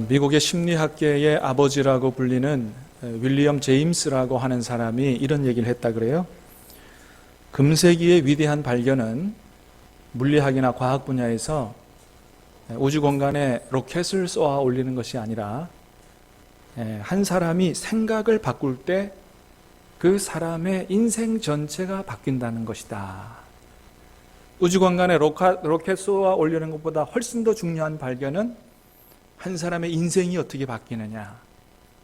미국의 심리학계의 아버지라고 불리는 윌리엄 제임스라고 하는 사람이 이런 얘기를 했다 그래요. 금세기의 위대한 발견은 물리학이나 과학 분야에서 우주 공간에 로켓을 쏘아 올리는 것이 아니라 한 사람이 생각을 바꿀 때 그 사람의 인생 전체가 바뀐다는 것이다. 우주 공간에 로켓 쏘아 올리는 것보다 훨씬 더 중요한 발견은 한 사람의 인생이 어떻게 바뀌느냐,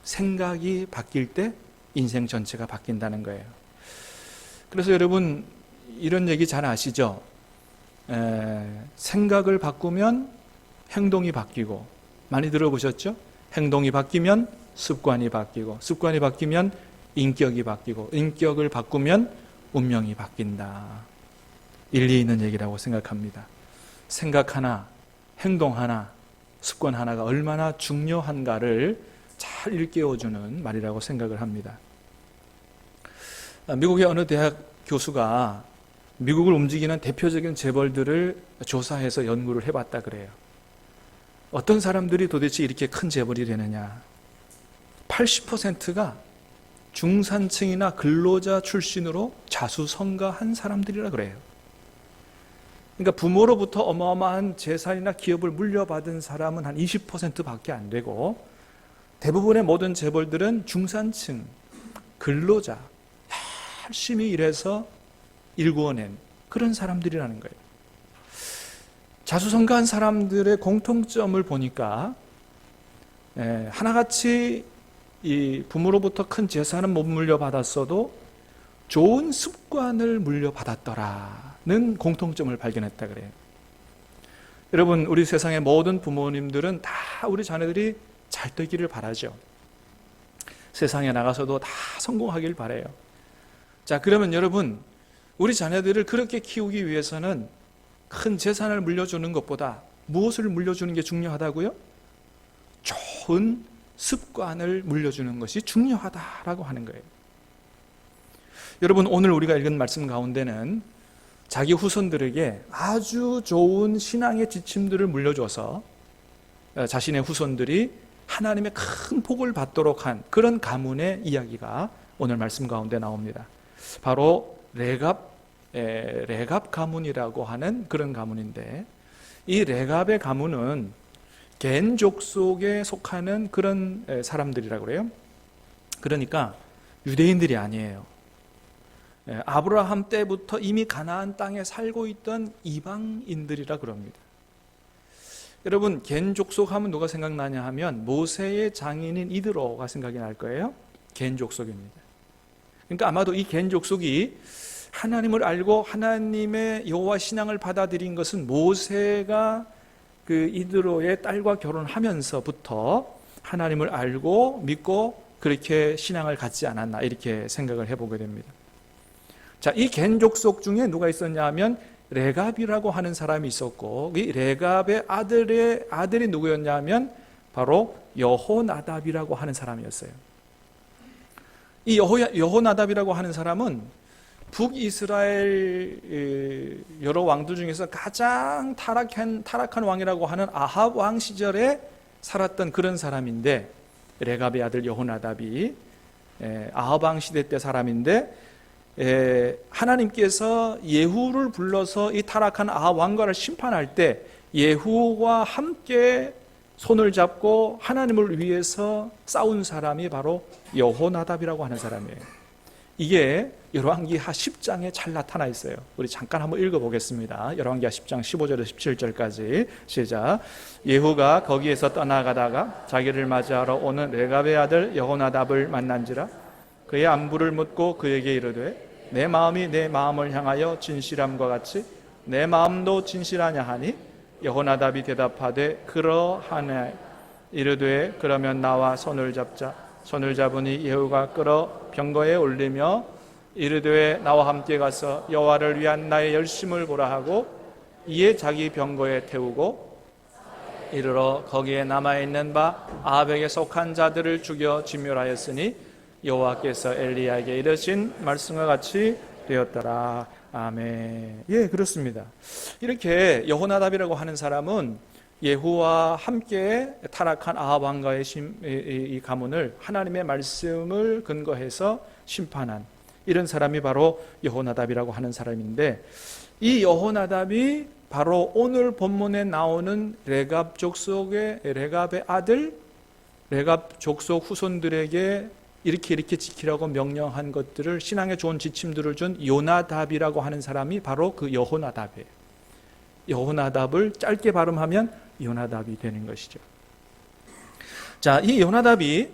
생각이 바뀔 때 인생 전체가 바뀐다는 거예요. 그래서 여러분 이런 얘기 잘 아시죠? 생각을 바꾸면 행동이 바뀌고, 많이 들어보셨죠? 행동이 바뀌면 습관이 바뀌고, 습관이 바뀌면 인격이 바뀌고, 인격을 바꾸면 운명이 바뀐다. 일리 있는 얘기라고 생각합니다. 생각 하나, 행동 하나, 습관 하나가 얼마나 중요한가를 잘 일깨워주는 말이라고 생각을 합니다. 미국의 어느 대학 교수가 미국을 움직이는 대표적인 재벌들을 조사해서 연구를 해봤다 그래요. 어떤 사람들이 도대체 이렇게 큰 재벌이 되느냐? 80%가 중산층이나 근로자 출신으로 자수성가한 사람들이라 그래요. 그러니까 부모로부터 어마어마한 재산이나 기업을 물려받은 사람은 한 20%밖에 안 되고, 대부분의 모든 재벌들은 중산층, 근로자, 열심히 일해서 일구어낸 그런 사람들이라는 거예요. 자수성가한 사람들의 공통점을 보니까 하나같이 이 부모로부터 큰 재산은 못 물려받았어도 좋은 습관을 물려받았더라는 공통점을 발견했다 그래요. 여러분, 우리 세상의 모든 부모님들은 다 우리 자녀들이 잘 되기를 바라죠. 세상에 나가서도 다 성공하길 바라요. 자, 그러면 여러분, 우리 자녀들을 그렇게 키우기 위해서는 큰 재산을 물려주는 것보다 무엇을 물려주는 게 중요하다고요? 좋은 습관을 물려주는 것이 중요하다라고 하는 거예요. 여러분, 오늘 우리가 읽은 말씀 가운데는 자기 후손들에게 아주 좋은 신앙의 지침들을 물려줘서 자신의 후손들이 하나님의 큰 복을 받도록 한 그런 가문의 이야기가 오늘 말씀 가운데 나옵니다. 바로 레갑 가문이라고 하는 그런 가문인데, 이 레갑의 가문은 겐 족속에 속하는 그런 사람들이라고 그래요. 그러니까 유대인들이 아니에요. 아브라함 때부터 이미 가나안 땅에 살고 있던 이방인들이라 그럽니다. 여러분, 겐 족속 하면 누가 생각나냐 하면 모세의 장인인 이드로가 생각이 날 거예요. 겐 족속입니다. 그러니까 아마도 이 겐 족속이 하나님을 알고 하나님의 여호와 신앙을 받아들인 것은 모세가 그 이드로의 딸과 결혼하면서부터 하나님을 알고 믿고 그렇게 신앙을 갖지 않았나, 이렇게 생각을 해보게 됩니다. 자, 이 겐 족속 중에 누가 있었냐 하면 레갑이라고 하는 사람이 있었고, 이 레갑의 아들이 누구였냐 하면 바로 여호나답이라고 하는 사람이었어요. 이 여호나답이라고 하는 사람은 북이스라엘 여러 왕들 중에서 가장 타락한 왕이라고 하는 아합 왕 시절에 살았던 그런 사람인데, 레갑의 아들 여호나답이 아합 왕 시대 때 사람인데, 하나님께서 예후를 불러서 이 타락한 아합 왕가를 심판할 때 예후와 함께 손을 잡고 하나님을 위해서 싸운 사람이 바로 여호나답이라고 하는 사람이에요. 이게 열왕기하 10장에 잘 나타나 있어요. 우리 잠깐 한번 읽어보겠습니다. 열왕기하 10장 15절에서 17절까지 시작. 예후가 거기에서 떠나가다가 자기를 맞이하러 오는 레갑의 아들 여호나답을 만난지라. 그의 안부를 묻고 그에게 이르되 내 마음이 내 마음을 향하여 진실함과 같이 내 마음도 진실하냐 하니, 여호나답이 대답하되 그러하네. 이르되 그러면 나와 손을 잡자. 손을 잡으니 예후가 끌어 병거에 올리며 이르되 나와 함께 가서 여호와를 위한 나의 열심을 보라 하고, 이에 자기 병거에 태우고 이르러 거기에 남아있는 바 아합에게 속한 자들을 죽여 진멸하였으니 여호와께서 엘리야에게 이르신 말씀과 같이 되었더라. 아멘. 예, 그렇습니다. 이렇게 여호나답이라고 하는 사람은 예후와 함께 타락한 아합 왕가의 이 가문을 하나님의 말씀을 근거해서 심판한 이런 사람이 바로 여호나답이라고 하는 사람인데, 이 여호나답이 바로 오늘 본문에 나오는 레갑 족속의 레갑의 아들, 레갑 족속 후손들에게 이렇게 지키라고 명령한 것들을, 신앙에 좋은 지침들을 준 요나답이라고 하는 사람이 바로 그 여호나답이에요. 여호나답을 짧게 발음하면 요나답이 되는 것이죠. 자, 이 요나답이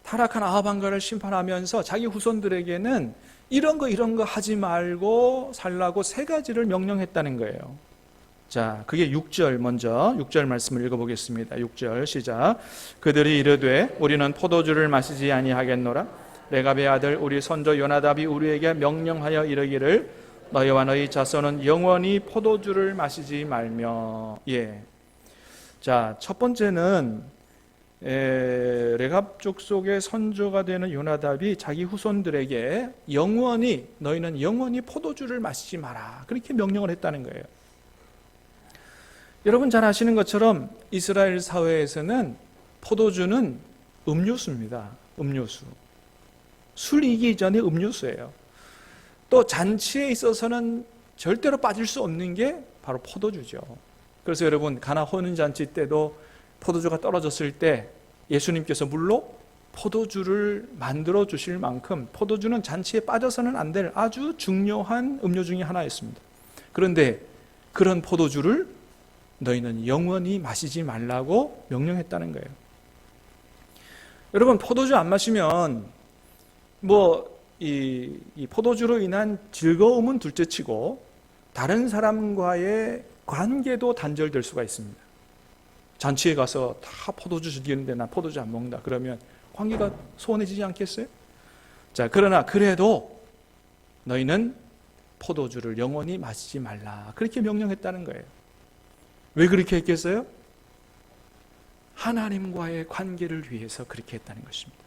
타락한 아합 왕가를 심판하면서 자기 후손들에게는 이런 거 하지 말고 살라고 3가지를 명령했다는 거예요. 자, 그게 6절, 먼저 6절 말씀을 읽어보겠습니다. 6절 시작. 그들이 이르되 우리는 포도주를 마시지 아니하겠노라. 레갑의 아들 우리 선조 요나답이 우리에게 명령하여 이르기를 너희와 너희 자손은 영원히 포도주를 마시지 말며. 예. 자, 첫 번째는 레갑 족속의 선조가 되는 요나답이 자기 후손들에게 너희는 영원히 포도주를 마시지 마라, 그렇게 명령을 했다는 거예요. 여러분 잘 아시는 것처럼 이스라엘 사회에서는 포도주는 음료수입니다. 음료수. 술이기 전에 음료수예요. 또 잔치에 있어서는 절대로 빠질 수 없는 게 바로 포도주죠. 그래서 여러분 가나 혼인잔치 때도 포도주가 떨어졌을 때 예수님께서 물로 포도주를 만들어 주실 만큼 포도주는 잔치에 빠져서는 안 될 아주 중요한 음료 중에 하나였습니다. 그런데 그런 포도주를 너희는 영원히 마시지 말라고 명령했다는 거예요. 여러분 포도주 안 마시면 이 포도주로 인한 즐거움은 둘째치고 다른 사람과의 관계도 단절될 수가 있습니다. 잔치에 가서 다 포도주 즐기는데 난 포도주 안 먹는다 그러면 관계가 소원해지지 않겠어요? 자, 그러나 그래도 너희는 포도주를 영원히 마시지 말라, 그렇게 명령했다는 거예요. 왜 그렇게 했겠어요? 하나님과의 관계를 위해서 그렇게 했다는 것입니다.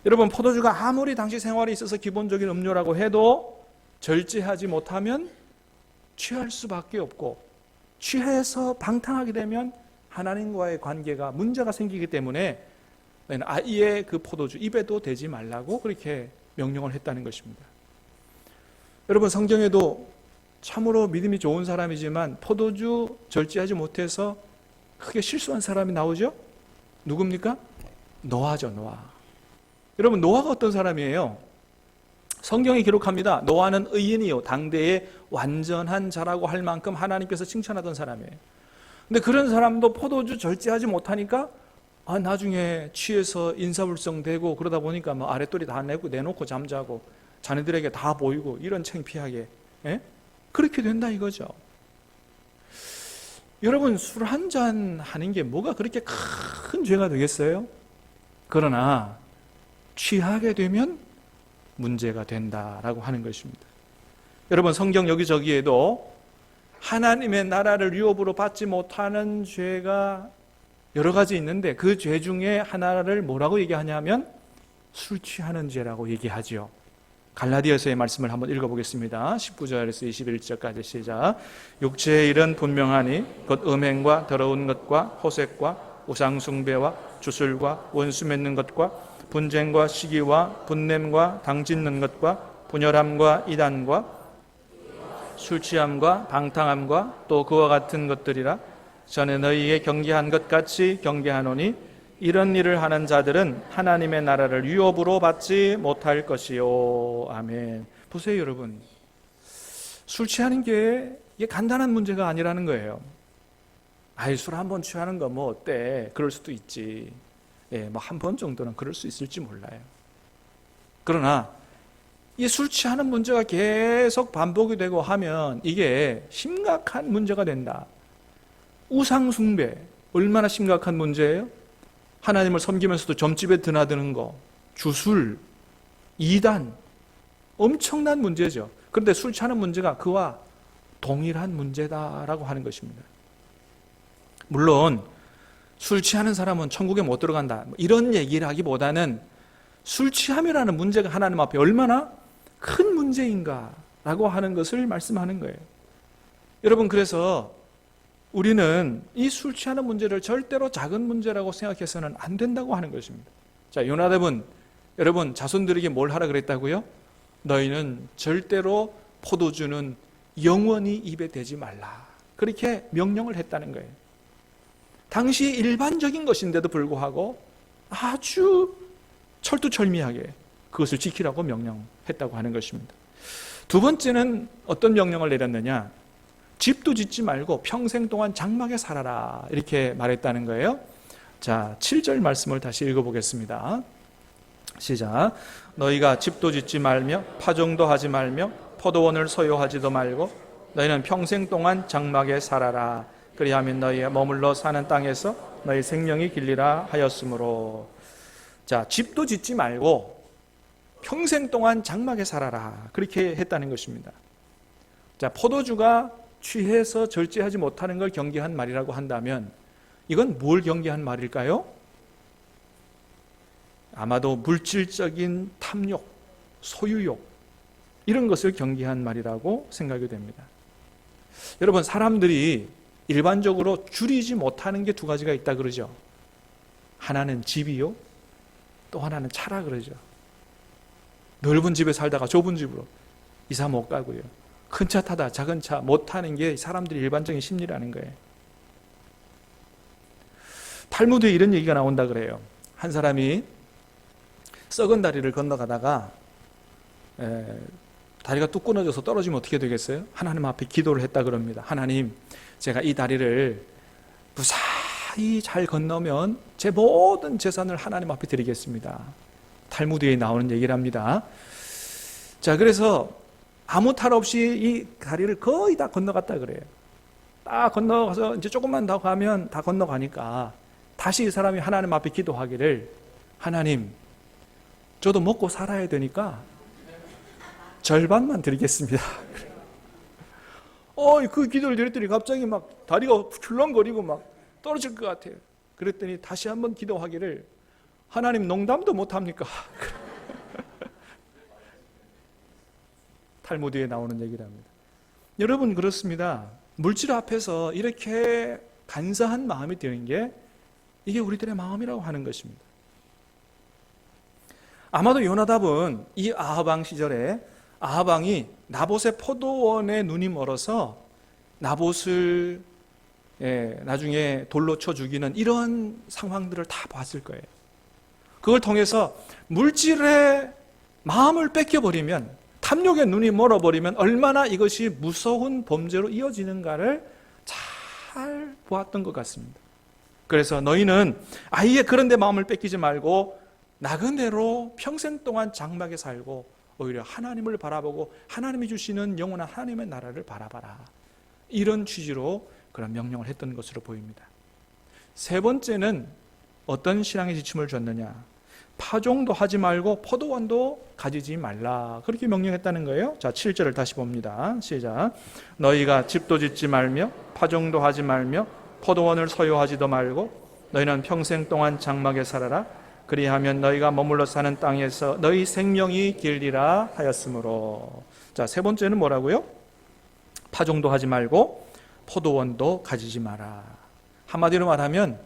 여러분 포도주가 아무리 당시 생활에 있어서 기본적인 음료라고 해도 절제하지 못하면 취할 수밖에 없고, 취해서 방탕하게 되면 하나님과의 관계가 문제가 생기기 때문에 아예 그 포도주 입에도 대지 말라고 그렇게 명령을 했다는 것입니다. 여러분 성경에도 참으로 믿음이 좋은 사람이지만 포도주 절제하지 못해서 크게 실수한 사람이 나오죠? 누굽니까? 노아죠. 노아. 여러분 노아가 어떤 사람이에요? 성경이 기록합니다. 노아는 의인이요 당대의 완전한 자라고 할 만큼 하나님께서 칭찬하던 사람이에요. 근데 그런 사람도 포도주 절제하지 못하니까 나중에 취해서 인사불성되고 그러다 보니까 아랫돌이 다 내놓고 잠자고 자네들에게 다 보이고 이런 창피하게, 그렇게 된다 이거죠. 여러분 술 한 잔 하는 게 뭐가 그렇게 큰 죄가 되겠어요? 그러나 취하게 되면 문제가 된다라고 하는 것입니다. 여러분 성경 여기저기에도 하나님의 나라를 유업으로 받지 못하는 죄가 여러 가지 있는데 그 죄 중에 하나를 뭐라고 얘기하냐면 술 취하는 죄라고 얘기하죠. 갈라디아서의 말씀을 한번 읽어보겠습니다. 19절에서 21절까지 시작. 육체의 일은 분명하니 곧 음행과 더러운 것과 호색과 우상숭배와 주술과 원수 맺는 것과 분쟁과 시기와 분냄과 당짓는 것과 분열함과 이단과 술 취함과 방탕함과 또 그와 같은 것들이라. 전에 너희에게 경계한 것 같이 경계하노니 이런 일을 하는 자들은 하나님의 나라를 유업으로 받지 못할 것이요. 아멘. 보세요 여러분, 술 취하는 게 이게 간단한 문제가 아니라는 거예요. 술 한 번 취하는 거 뭐 어때? 그럴 수도 있지. 한 번 정도는 그럴 수 있을지 몰라요. 그러나 이 술 취하는 문제가 계속 반복이 되고 하면 이게 심각한 문제가 된다. 우상 숭배 얼마나 심각한 문제예요? 하나님을 섬기면서도 점집에 드나드는 거, 주술, 이단, 엄청난 문제죠. 그런데 술 취하는 문제가 그와 동일한 문제다라고 하는 것입니다. 물론 술 취하는 사람은 천국에 못 들어간다 이런 얘기를 하기보다는 술 취함이라는 문제가 하나님 앞에 얼마나 큰 문제인가라고 하는 것을 말씀하는 거예요. 여러분 그래서 우리는 이 술 취하는 문제를 절대로 작은 문제라고 생각해서는 안 된다고 하는 것입니다. 자, 요나답은 여러분 자손들에게 뭘 하라 그랬다고요? 너희는 절대로 포도주는 영원히 입에 대지 말라. 그렇게 명령을 했다는 거예요. 당시 일반적인 것인데도 불구하고 아주 철두철미하게 그것을 지키라고 명령했다고 하는 것입니다. 두 번째는 어떤 명령을 내렸느냐? 집도 짓지 말고 평생 동안 장막에 살아라. 이렇게 말했다는 거예요. 자, 7절 말씀을 다시 읽어보겠습니다. 시작. 너희가 집도 짓지 말며 파종도 하지 말며 포도원을 소유하지도 말고 너희는 평생 동안 장막에 살아라. 그리하면 너희의 머물러 사는 땅에서 너희 생명이 길리라 하였으므로. 자, 집도 짓지 말고 평생 동안 장막에 살아라. 그렇게 했다는 것입니다. 자, 포도주가 취해서 절제하지 못하는 걸 경계한 말이라고 한다면 이건 뭘 경계한 말일까요? 아마도 물질적인 탐욕, 소유욕 이런 것을 경계한 말이라고 생각이 됩니다. 여러분, 사람들이 일반적으로 줄이지 못하는 게 두 가지가 있다 그러죠. 하나는 집이요, 또 하나는 차라 그러죠. 넓은 집에 살다가 좁은 집으로 이사 못 가고요. 큰 차 타다 작은 차 못 타는 게 사람들이 일반적인 심리라는 거예요. 탈무드에 이런 얘기가 나온다 그래요. 한 사람이 썩은 다리를 건너가다가 다리가 뚝 끊어져서 떨어지면 어떻게 되겠어요? 하나님 앞에 기도를 했다 그럽니다. 하나님, 제가 이 다리를 무사히 잘 건너면 제 모든 재산을 하나님 앞에 드리겠습니다. 탈무드에 나오는 얘기를 합니다. 자, 그래서 아무 탈 없이 이 다리를 거의 다 건너갔다 그래요. 딱 건너가서 이제 조금만 더 가면 다 건너가니까 다시 이 사람이 하나님 앞에 기도하기를, 하나님, 저도 먹고 살아야 되니까 절반만 드리겠습니다. 그 기도를 드렸더니 갑자기 막 다리가 출렁거리고 막 떨어질 것 같아요. 그랬더니 다시 한번 기도하기를, 하나님 농담도 못합니까? 탈무드에 나오는 얘기랍니다. 여러분, 그렇습니다. 물질 앞에서 이렇게 간사한 마음이 드는 게 이게 우리들의 마음이라고 하는 것입니다. 아마도 요나답은 이 아합왕 시절에 아합왕이 나봇의 포도원에 눈이 멀어서 나봇을 나중에 돌로 쳐 죽이는 이런 상황들을 다 봤을 거예요. 그걸 통해서 물질에 마음을 뺏겨버리면, 탐욕에 눈이 멀어버리면 얼마나 이것이 무서운 범죄로 이어지는가를 잘 보았던 것 같습니다. 그래서 너희는 아예 그런 데 마음을 뺏기지 말고 나그네로 평생 동안 장막에 살고 오히려 하나님을 바라보고 하나님이 주시는 영원한 하나님의 나라를 바라봐라. 이런 취지로 그런 명령을 했던 것으로 보입니다. 세 번째는 어떤 신앙의 지침을 줬느냐? 파종도 하지 말고 포도원도 가지지 말라. 그렇게 명령했다는 거예요. 자, 7절을 다시 봅니다. 시작. 너희가 집도 짓지 말며 파종도 하지 말며 포도원을 소유하지도 말고 너희는 평생 동안 장막에 살아라. 그리하면 너희가 머물러 사는 땅에서 너희 생명이 길리라 하였으므로. 자, 세 번째는 뭐라고요? 파종도 하지 말고 포도원도 가지지 마라. 한마디로 말하면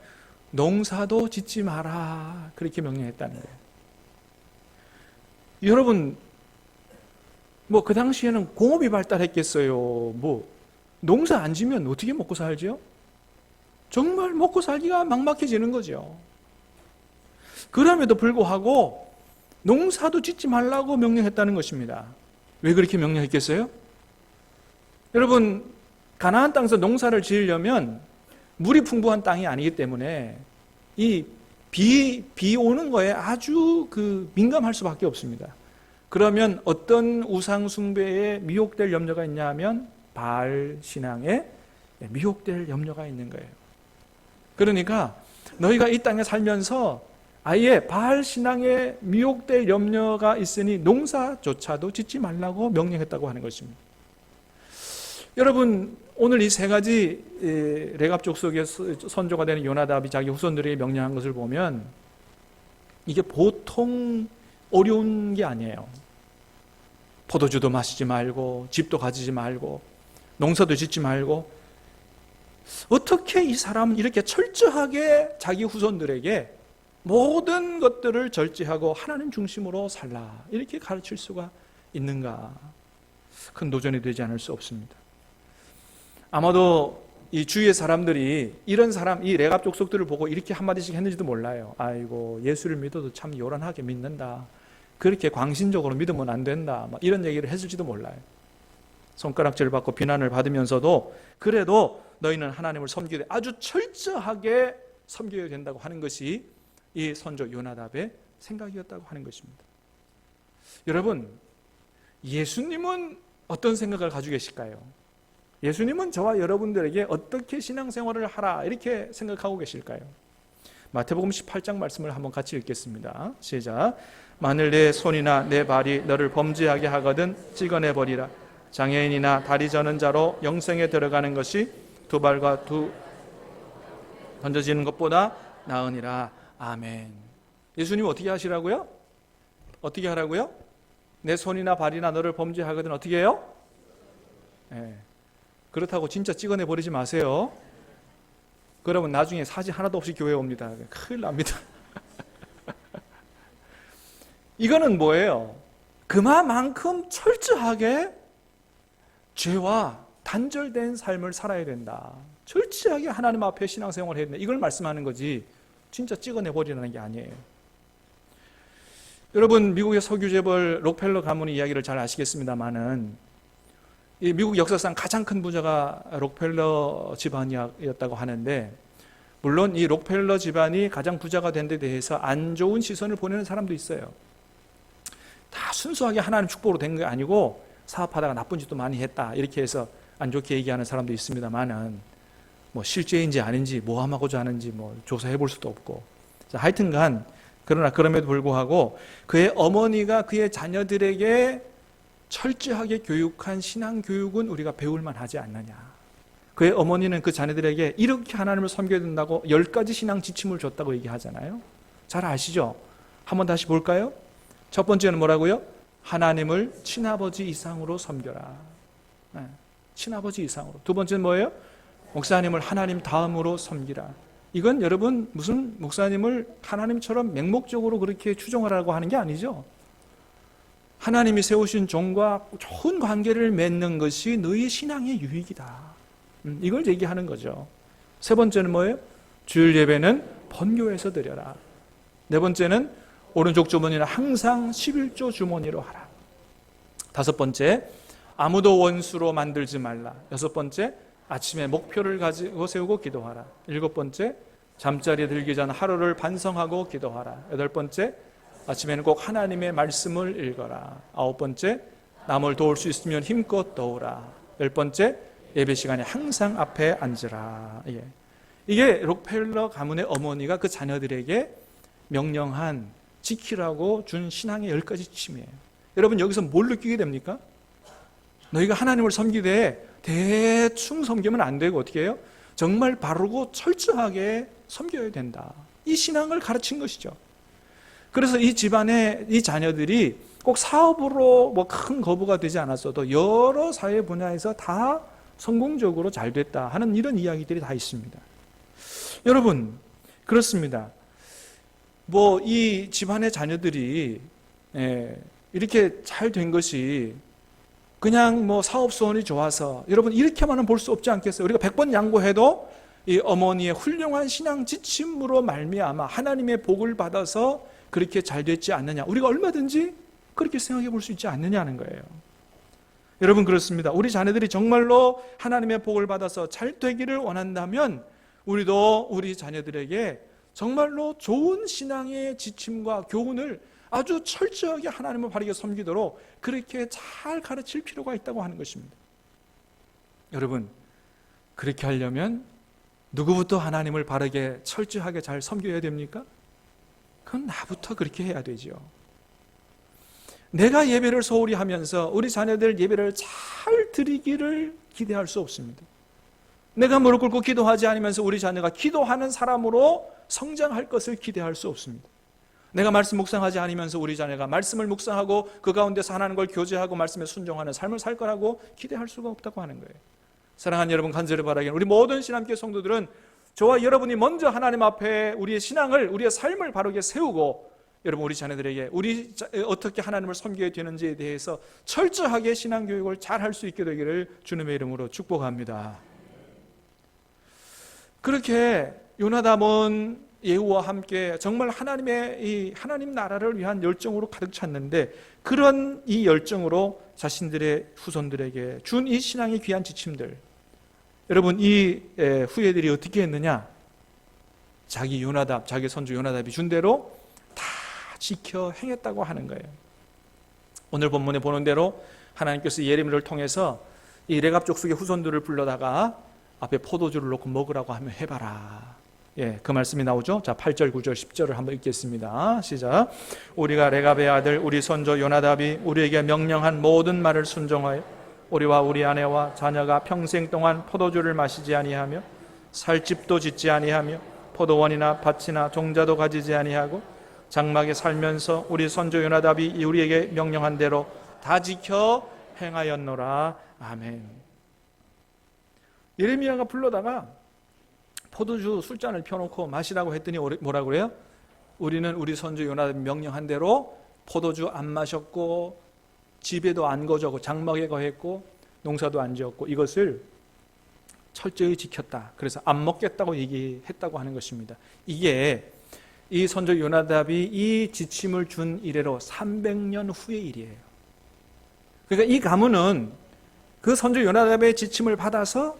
농사도 짓지 마라. 그렇게 명령했다는 거예요. 여러분, 그 당시에는 공업이 발달했겠어요. 농사 안 지면 어떻게 먹고 살죠? 정말 먹고 살기가 막막해지는 거죠. 그럼에도 불구하고 농사도 짓지 말라고 명령했다는 것입니다. 왜 그렇게 명령했겠어요? 여러분, 가나안 땅에서 농사를 지으려면 물이 풍부한 땅이 아니기 때문에 이 비 오는 거에 아주 민감할 수밖에 없습니다. 그러면 어떤 우상 숭배에 미혹될 염려가 있냐 하면 바알 신앙에 미혹될 염려가 있는 거예요. 그러니까 너희가 이 땅에 살면서 아예 바알 신앙에 미혹될 염려가 있으니 농사조차도 짓지 말라고 명령했다고 하는 것입니다. 여러분, 오늘 이 세 가지 레갑 족속의 선조가 되는 요나답이 자기 후손들에게 명령한 것을 보면 이게 보통 어려운 게 아니에요. 포도주도 마시지 말고 집도 가지지 말고 농사도 짓지 말고 어떻게 이 사람은 이렇게 철저하게 자기 후손들에게 모든 것들을 절제하고 하나님 중심으로 살라 이렇게 가르칠 수가 있는가? 큰 도전이 되지 않을 수 없습니다. 아마도 이 주위의 사람들이 이런 사람, 이 레갑 족속들을 보고 이렇게 한마디씩 했는지도 몰라요. 아이고, 예수를 믿어도 참 요란하게 믿는다. 그렇게 광신적으로 믿으면 안 된다. 막 이런 얘기를 했을지도 몰라요. 손가락질 받고 비난을 받으면서도 그래도 너희는 하나님을 섬기되 아주 철저하게 섬겨야 된다고 하는 것이 이 선조 요나답의 생각이었다고 하는 것입니다. 여러분, 예수님은 어떤 생각을 가지고 계실까요? 예수님은 저와 여러분들에게 어떻게 신앙생활을 하라 이렇게 생각하고 계실까요? 마태복음 18장 말씀을 한번 같이 읽겠습니다. 시작. 만일 내 손이나 내 발이 너를 범죄하게 하거든 찍어내버리라. 장애인이나 다리 저는 자로 영생에 들어가는 것이 두 발과 두 던져지는 것보다 나으니라. 아멘. 예수님 어떻게 하시라고요? 어떻게 하라고요? 내 손이나 발이나 너를 범죄하거든 어떻게 해요? 네. 그렇다고 진짜 찍어내버리지 마세요. 그러면 나중에 사진 하나도 없이 교회에 옵니다. 큰일 납니다. 이거는 뭐예요? 그만큼 철저하게 죄와 단절된 삶을 살아야 된다. 철저하게 하나님 앞에 신앙생활을 해야 된다. 이걸 말씀하는 거지 진짜 찍어내버리라는 게 아니에요. 여러분, 미국의 석유재벌 록펠러 가문의 이야기를 잘 아시겠습니다마는 이 미국 역사상 가장 큰 부자가 록펠러 집안이었다고 하는데, 물론 이 록펠러 집안이 가장 부자가 된 데 대해서 안 좋은 시선을 보내는 사람도 있어요. 다 순수하게 하나님 축복으로 된 게 아니고 사업하다가 나쁜 짓도 많이 했다 이렇게 해서 안 좋게 얘기하는 사람도 있습니다만은 뭐 실제인지 아닌지 모함하고자 하는지 뭐 조사해 볼 수도 없고, 하여튼간 그러나 그럼에도 불구하고 그의 어머니가 그의 자녀들에게 철저하게 교육한 신앙 교육은 우리가 배울 만하지 않느냐. 그의 어머니는 그 자녀들에게 이렇게 하나님을 섬겨야 된다고 10가지 신앙 지침을 줬다고 얘기하잖아요. 잘 아시죠? 한번 다시 볼까요? 첫 번째는 뭐라고요? 하나님을 친아버지 이상으로 섬겨라. 네, 친아버지 이상으로. 두 번째는 뭐예요? 목사님을 하나님 다음으로 섬기라. 이건 여러분 무슨 목사님을 하나님처럼 맹목적으로 그렇게 추종하라고 하는 게 아니죠. 하나님이 세우신 종과 좋은 관계를 맺는 것이 너희 신앙의 유익이다. 이걸 얘기하는 거죠. 세 번째는 뭐예요? 주일 예배는 번교에서 드려라. 네 번째는 오른쪽 주머니는 항상 11조 주머니로 하라. 다섯 번째, 아무도 원수로 만들지 말라. 여섯 번째, 아침에 목표를 가지고 세우고 기도하라. 일곱 번째, 잠자리에 들기 전 하루를 반성하고 기도하라. 여덟 번째, 아침에는 꼭 하나님의 말씀을 읽어라. 아홉 번째, 남을 도울 수 있으면 힘껏 도우라. 열 번째, 예배 시간에 항상 앞에 앉으라. 이게 록펠러 가문의 어머니가 그 자녀들에게 명령한 지키라고 준 신앙의 10가지 지침이에요. 여러분, 여기서 뭘 느끼게 됩니까? 너희가 하나님을 섬기되 대충 섬기면 안 되고 어떻게 해요? 정말 바르고 철저하게 섬겨야 된다. 이 신앙을 가르친 것이죠. 그래서 이 집안의 이 자녀들이 꼭 사업으로 뭐 큰 거부가 되지 않았어도 여러 사회 분야에서 다 성공적으로 잘 됐다 하는 이런 이야기들이 다 있습니다. 여러분, 그렇습니다. 뭐 이 집안의 자녀들이 이렇게 잘 된 것이 그냥 뭐 사업 수완이 좋아서, 여러분 이렇게만은 볼 수 없지 않겠어요? 우리가 100번 양보해도 이 어머니의 훌륭한 신앙 지침으로 말미암아 하나님의 복을 받아서 그렇게 잘 됐지 않느냐, 우리가 얼마든지 그렇게 생각해 볼 수 있지 않느냐는 거예요. 여러분, 그렇습니다. 우리 자녀들이 정말로 하나님의 복을 받아서 잘 되기를 원한다면 우리도 우리 자녀들에게 정말로 좋은 신앙의 지침과 교훈을 아주 철저하게 하나님을 바르게 섬기도록 그렇게 잘 가르칠 필요가 있다고 하는 것입니다. 여러분, 그렇게 하려면 누구부터 하나님을 바르게 철저하게 잘 섬겨야 됩니까? 그건 나부터 그렇게 해야 되죠. 내가 예배를 소홀히 하면서 우리 자녀들 예배를 잘 드리기를 기대할 수 없습니다. 내가 무릎 꿇고 기도하지 않으면서 우리 자녀가 기도하는 사람으로 성장할 것을 기대할 수 없습니다. 내가 말씀 묵상하지 않으면서 우리 자녀가 말씀을 묵상하고 그 가운데서 하나님과 교제하고 말씀에 순종하는 삶을 살 거라고 기대할 수가 없다고 하는 거예요. 사랑하는 여러분, 간절히 바라기는 우리 모든 신앙교회 성도들은 저와 여러분이 먼저 하나님 앞에 우리의 신앙을, 우리의 삶을 바르게 세우고, 여러분 우리 자녀들에게 우리 어떻게 하나님을 섬겨야 되는지에 대해서 철저하게 신앙교육을 잘 할 수 있게 되기를 주님의 이름으로 축복합니다. 그렇게 요나답은 예후와 함께 정말 이 하나님 나라를 위한 열정으로 가득 찼는데, 그런 이 열정으로 자신들의 후손들에게 준 이 신앙의 귀한 지침들, 여러분 이 후예들이 어떻게 했느냐? 자기 선조 요나답이 준 대로 다 지켜 행했다고 하는 거예요. 오늘 본문에 보는 대로 하나님께서 예레미야를 통해서 이 레갑 족속의 후손들을 불러다가 앞에 포도주를 놓고 먹으라고 하면 해봐라. 그 말씀이 나오죠. 자, 8절, 9절, 10절을 한번 읽겠습니다. 시작. 우리가 레갑의 아들 우리 선조 요나답이 우리에게 명령한 모든 말을 순종하여 우리와 우리 아내와 자녀가 평생 동안 포도주를 마시지 아니하며 살 집도 짓지 아니하며 포도원이나 밭이나 종자도 가지지 아니하고 장막에 살면서 우리 선조 요나답이 우리에게 명령한 대로 다 지켜 행하였노라. 아멘. 예레미야가 불러다가 포도주 술잔을 펴놓고 마시라고 했더니 뭐라고 그래요? 우리는 우리 선조 요나답이 명령한 대로 포도주 안 마셨고 집에도 안 거저고 장막에 거했고 농사도 안 지었고 이것을 철저히 지켰다. 그래서 안 먹겠다고 얘기했다고 하는 것입니다. 이게 이 선조 요나답이 이 지침을 준 이래로 300년 후의 일이에요. 그러니까 이 가문은 그 선조 요나답의 지침을 받아서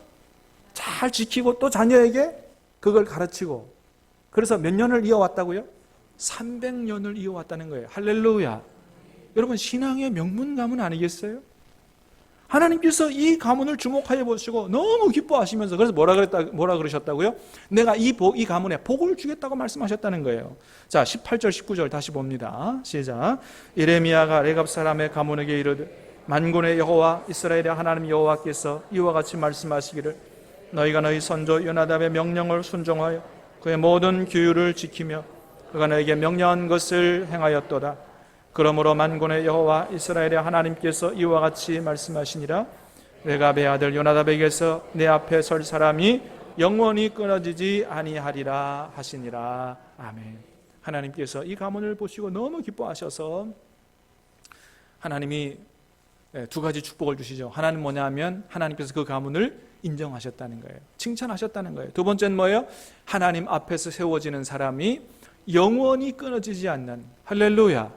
잘 지키고 또 자녀에게 그걸 가르치고, 그래서 몇 년을 이어왔다고요? 300년을 이어왔다는 거예요. 할렐루야. 여러분 신앙의 명문 가문 아니겠어요? 하나님께서 이 가문을 주목하여 보시고 너무 기뻐하시면서, 그래서 뭐라 그러셨다고요? 내가 이 가문에 복을 주겠다고 말씀하셨다는 거예요. 자, 18절 19절 다시 봅니다. 시작. 예레미야가 레갑 사람의 가문에게 이르되 만군의 여호와 이스라엘의 하나님 여호와께서 이와 같이 말씀하시기를 너희가 너희 선조 요나답의 명령을 순종하여 그의 모든 규율을 지키며 그가 너에게 명령한 것을 행하였도다. 그러므로 만군의 여호와 이스라엘의 하나님께서 이와 같이 말씀하시니라. 레갑의 아들 요나답에게서 내 앞에 설 사람이 영원히 끊어지지 아니하리라 하시니라. 아멘. 하나님께서 이 가문을 보시고 너무 기뻐하셔서 하나님이 두 가지 축복을 주시죠. 하나는 뭐냐면 하나님께서 그 가문을 인정하셨다는 거예요. 칭찬하셨다는 거예요. 두 번째는 뭐예요? 하나님 앞에서 세워지는 사람이 영원히 끊어지지 않는, 할렐루야,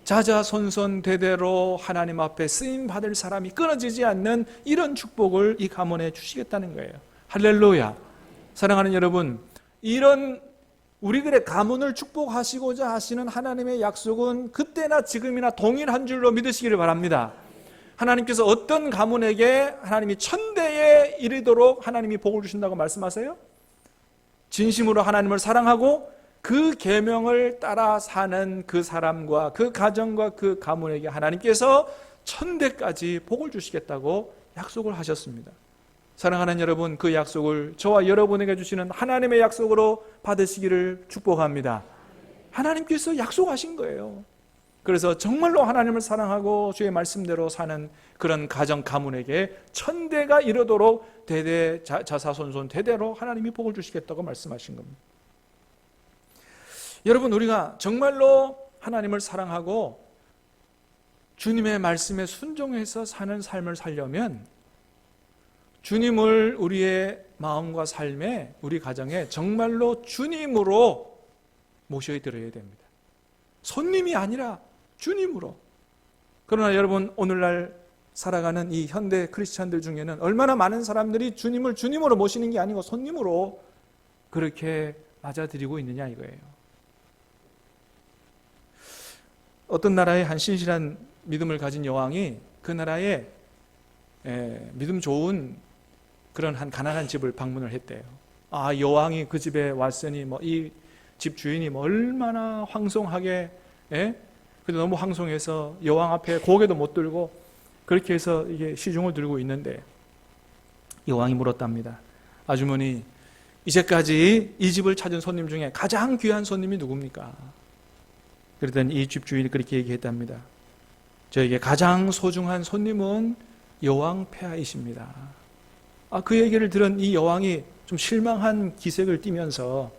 자자손손 대대로 하나님 앞에 쓰임받을 사람이 끊어지지 않는 이런 축복을 이 가문에 주시겠다는 거예요. 할렐루야. 사랑하는 여러분, 이런 우리들의 가문을 축복하시고자 하시는 하나님의 약속은 그때나 지금이나 동일한 줄로 믿으시기를 바랍니다. 하나님께서 어떤 가문에게 하나님이 천대에 이르도록 하나님이 복을 주신다고 말씀하세요? 진심으로 하나님을 사랑하고 그 계명을 따라 사는 그 사람과 그 가정과 그 가문에게 하나님께서 천대까지 복을 주시겠다고 약속을 하셨습니다. 사랑하는 여러분, 그 약속을 저와 여러분에게 주시는 하나님의 약속으로 받으시기를 축복합니다. 하나님께서 약속하신 거예요. 그래서 정말로 하나님을 사랑하고 주의 말씀대로 사는 그런 가정 가문에게 천대가 이르도록 대대 자사손손 대대로 하나님이 복을 주시겠다고 말씀하신 겁니다. 여러분, 우리가 정말로 하나님을 사랑하고 주님의 말씀에 순종해서 사는 삶을 살려면 주님을 우리의 마음과 삶에, 우리 가정에 정말로 주님으로 모셔 드려야 됩니다. 손님이 아니라 주님으로. 그러나 여러분, 오늘날 살아가는 이 현대 크리스찬들 중에는 얼마나 많은 사람들이 주님을 주님으로 모시는 게 아니고 손님으로 그렇게 맞아들이고 있느냐 이거예요. 어떤 나라의 한 신실한 믿음을 가진 여왕이 그 나라에 믿음 좋은 그런 한 가난한 집을 방문을 했대요. 여왕이 그 집에 왔으니 이 집 주인이 얼마나 황송하게, 근데 너무 황송해서 여왕 앞에 고개도 못 들고 그렇게 해서 이게 시중을 들고 있는데 여왕이 물었답니다. 아주머니, 이제까지 이 집을 찾은 손님 중에 가장 귀한 손님이 누굽니까? 그랬더니 이 집 주인이 그렇게 얘기했답니다. 저에게 가장 소중한 손님은 여왕 폐하이십니다. 그 얘기를 들은 이 여왕이 좀 실망한 기색을 띠면서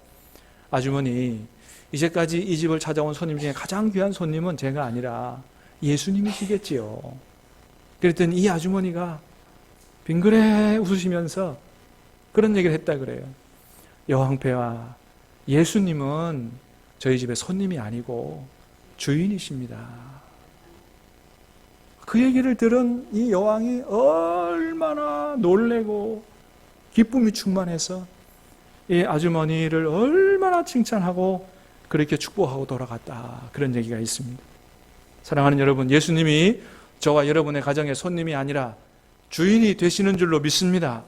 아주머니, 이제까지 이 집을 찾아온 손님 중에 가장 귀한 손님은 제가 아니라 예수님이시겠지요. 그랬더니 이 아주머니가 빙그레 웃으시면서 그런 얘기를 했다 그래요. 여왕폐하, 예수님은 저희 집의 손님이 아니고 주인이십니다. 그 얘기를 들은 이 여왕이 얼마나 놀래고 기쁨이 충만해서 이 아주머니를 얼마나 칭찬하고 그렇게 축복하고 돌아갔다, 그런 얘기가 있습니다. 사랑하는 여러분, 예수님이 저와 여러분의 가정의 손님이 아니라 주인이 되시는 줄로 믿습니다.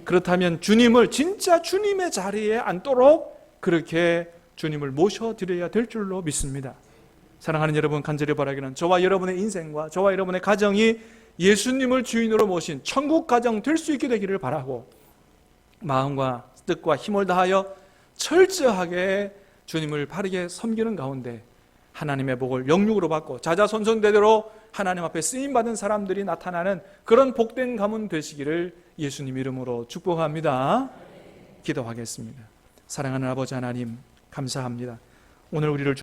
그렇다면 주님을 진짜 주님의 자리에 앉도록 그렇게 주님을 모셔드려야 될 줄로 믿습니다. 사랑하는 여러분, 간절히 바라기는 저와 여러분의 인생과 저와 여러분의 가정이 예수님을 주인으로 모신 천국 가정 될 수 있게 되기를 바라고, 마음과 뜻과 힘을 다하여 철저하게 주님을 바르게 섬기는 가운데 하나님의 복을 영육으로 받고 자자손손대대로 하나님 앞에 쓰임받은 사람들이 나타나는 그런 복된 가문 되시기를 예수님 이름으로 축복합니다. 기도하겠습니다. 사랑하는 아버지 하나님, 감사합니다. 오늘 우리를